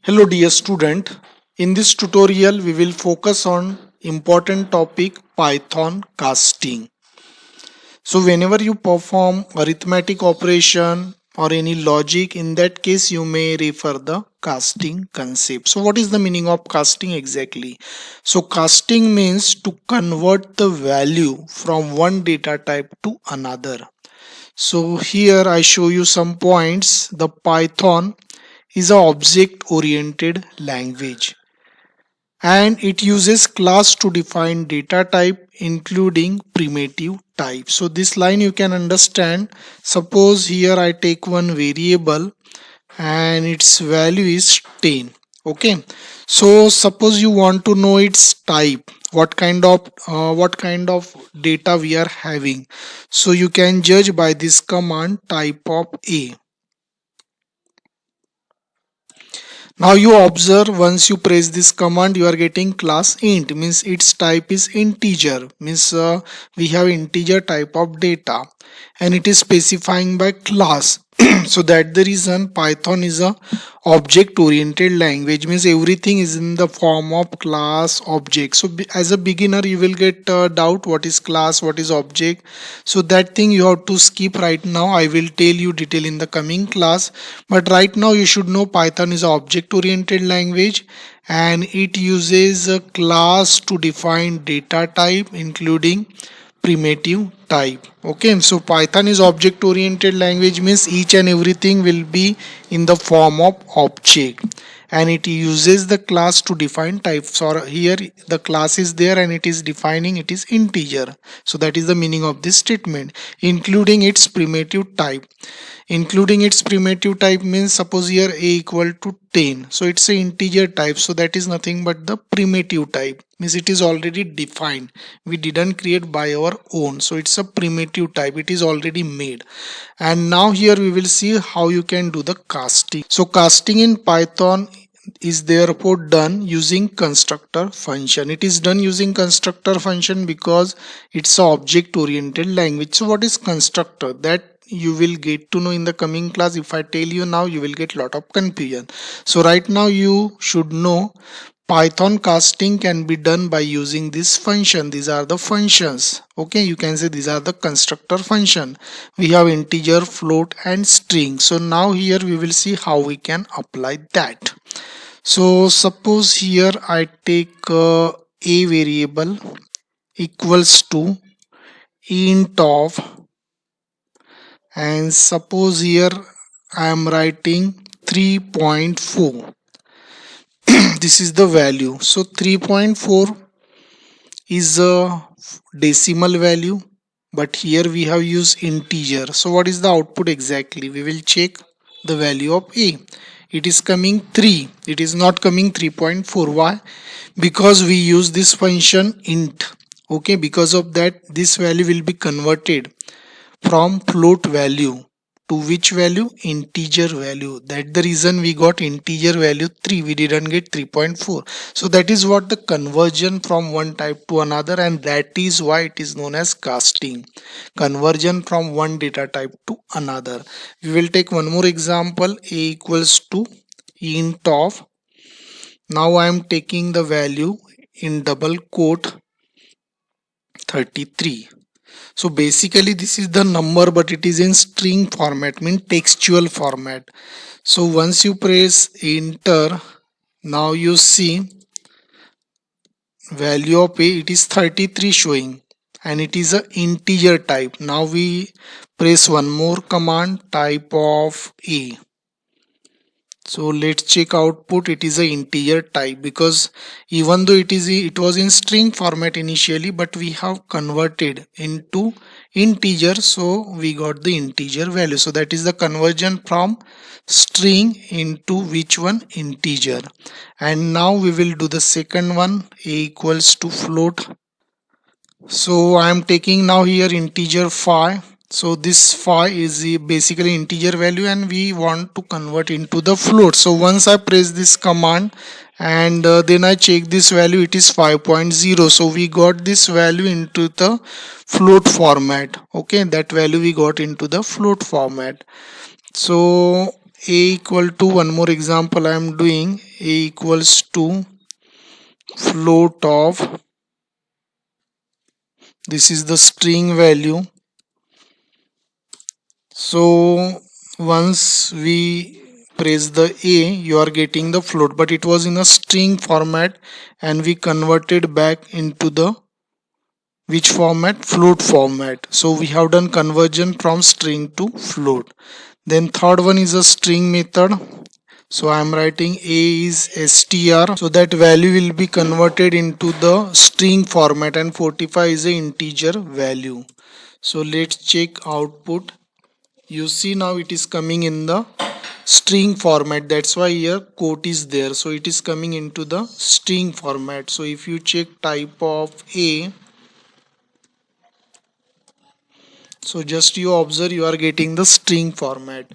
Hello dear student, in this tutorial we will focus on important topic Python casting. So whenever you perform arithmetic operation or any logic, in that case you may refer the casting concept. So what is the meaning of casting exactly? So casting means to convert the value from one data type to another. So here I show you some points. The Python is a object oriented language and it uses class to define data type including primitive type. So this line you can understand. Suppose here I take one variable and its value is 10. Okay, so suppose you want to know its type, what kind of data we are having. So you can judge by this command type of a. Now you observe, once you press this command you are getting class int, means its type is integer, means we have integer type of data and it is specifying by class. So that the reason Python is a object oriented language, means everything is in the form of class object. So as a beginner you will get doubt what is class, what is object. So that thing you have to skip right now. I will tell you detail in the coming class, but right now you should know Python is an object oriented language and it uses a class to define data type including primitive type. Okay, so Python is object oriented language, means each and everything will be in the form of object and it uses the class to define types. Or here the class is there and it is defining, it is integer. So that is the meaning of this statement, including its primitive type. Including its primitive type means suppose here a equal to 10, so it's a integer type, so that is nothing but the primitive type, means it is already defined, we didn't create by our own. So it's a primitive type, it is already made. And now here we will see how you can do the casting. So casting in Python is therefore done using constructor function. It is done using constructor function because it's a object oriented language. So what is constructor? That you will get to know in the coming class. If I tell you now, you will get lot of confusion. So right now you should know Python casting can be done by using this function. These are the functions. Okay, you can say these are the constructor function. We have integer, float and string. So now here we will see how we can apply that. So suppose here I take a variable equals to int of, and suppose here I am writing 3.4. This is the value. So 3.4 is a decimal value, but here we have used integer. So what is the output exactly? We will check the value of a. It is coming 3, it is not coming 3.4. Why? Because we use this function int. Okay, because of that this value will be converted from float value to which value? Integer value. That the reason we got integer value 3, we didn't get 3.4. So that is what the conversion from one type to another, and that is why it is known as casting, conversion from one data type to another. We will take one more example, a equals to int of, now I am taking the value in double quote 33. So basically this is the number, but it is in string format, mean textual format. So once you press enter, now you see value of a, it is 33 showing and it is a integer type. Now we press one more command, type of a. So let's check output. It is a integer type, because even though it was in string format initially, but we have converted into integer, so we got the integer value. So that is the conversion from string into which one? Integer. And now we will do the second one, a equals to float. So I am taking now here integer 5. So this 5 is basically integer value and we want to convert into the float. So once I press this command and then I check this value, it is 5.0. So we got this value into the float format. Okay, that value we got into the float format. So a equal to, one more example I am doing, a equals to float of, this is the string value. So once we press the A, you are getting the float, but it was in a string format and we converted back into the which format? Float format. So we have done conversion from string to float. Then third one is a string method. So I am writing A is str, so that value will be converted into the string format, and 45 is a integer value. So let's check output. You see now it is coming in the string format, that's why here quote is there, so it is coming into the string format. So if you check type of A, so just you observe, you are getting the string format.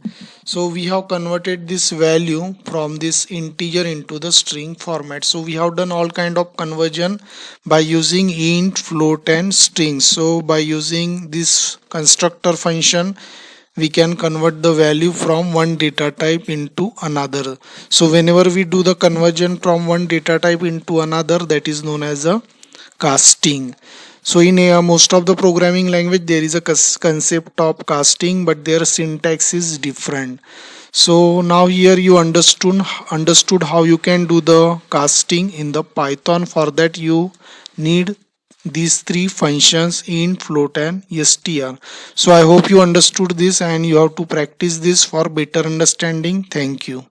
So we have converted this value from this integer into the string format. So we have done all kind of conversion by using int, float and strings. So by using this constructor function, we can convert the value from one data type into another. So whenever we do the conversion from one data type into another, that is known as a casting. So in most of the programming language there is a concept of casting, but their syntax is different. So now here you understood how you can do the casting in the Python. For that you need these three functions, int, float and str. So I hope you understood this and you have to practice this for better understanding. Thank you.